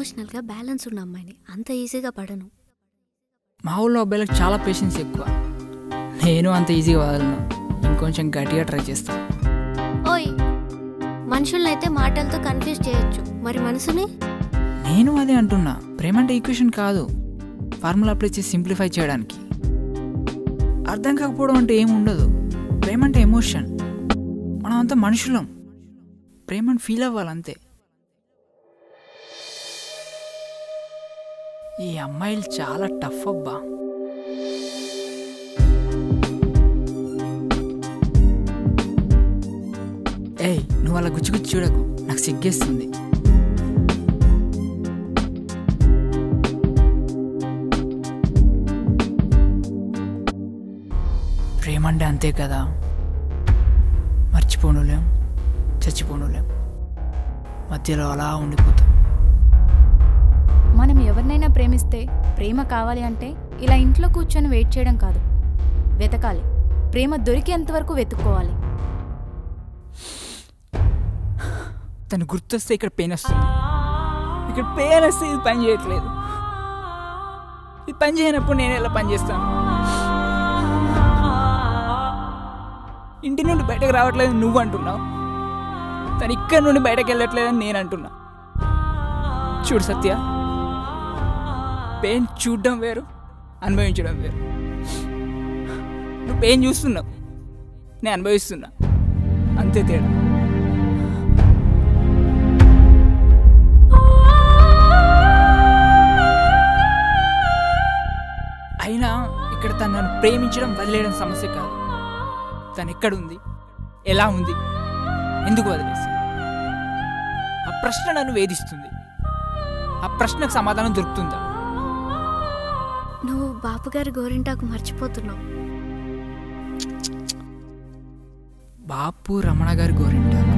ఎమోషనల్గా బ్యాలెన్స్ ఉన్న అమ్మాయిని అంత ఈజీగా పడను. మా ఊళ్ళో అబ్బాయిలకు చాలా పేషెన్స్ ఎక్కువ. నేను అంత ఈజీగా వదలను, ఇంకొంచెం గట్టిగా ట్రై చేస్తాను. ఓయ్, మనుషులనైతే మాటలతో కన్ఫ్యూజ్ చేయొచ్చు, మరి మనసుని? నేను అదే అంటున్నా, ప్రేమ అంటే ఈక్వేషన్ కాదు, ఫార్ములా అప్లై చేసి సింప్లిఫై చేయడానికి. అర్థం కాకపోవడం అంటే ఏముండదు. ప్రేమ అంటే ఎమోషన్. మనం అంతా మనుషులం, ప్రేమను ఫీల్ అవ్వాలంతే. ఈ అమ్మాయిలు చాలా టఫ్ అబ్బా. ఏయ్, నువ్వు అలా గుచ్చి చూడకు, నాకు సిగ్గేస్తుంది. ప్రేమ అంటే అంతే కదా, మర్చిపోనులేం, చచ్చిపోనులేం, మధ్యలో అలా ఉండిపోతాం. మనం ఎవరినైనా ప్రేమిస్తే ప్రేమ కావాలి అంటే ఇలా ఇంట్లో కూర్చొని వెయిట్ చేయడం కాదు, వెతకాలి. ప్రేమ దొరికేంతవరకు వెతుక్కోవాలి. తను గుర్తొస్తే ఇక్కడ పెయిన్ వస్తుంది, ఇక్కడ పెయిన్ వస్తే ఇది పని చేయట్లేదు. ఇది పని చేయనప్పుడు నేను ఎలా పని చేస్తాను? ఇంటి నుండి బయటకు రావట్లేదు నువ్వు అంటున్నావు, తను ఇక్కడ నుండి బయటకు వెళ్ళట్లేదని నేను అంటున్నా. చూడు సత్య, పెయిన్ చూడడం వేరు, అనుభవించడం వేరు. నువ్వు పెయిన్ చూస్తున్నావు, నేను అనుభవిస్తున్నా, అంతే తేడా. అయినా ఇక్కడ తను నన్ను ప్రేమించడం వదిలేయడం సమస్య కాదు. తను ఎక్కడుంది, ఎలా ఉంది, ఎందుకు వదిలేసి, ఆ ప్రశ్న నన్ను వేధిస్తుంది. ఆ ప్రశ్నకు సమాధానం దొరుకుతుందా? నువ్వు బాపుగారి గోరింటాకు మర్చిపోతున్నావు. బాపు రమణ గారి గోరింటాకు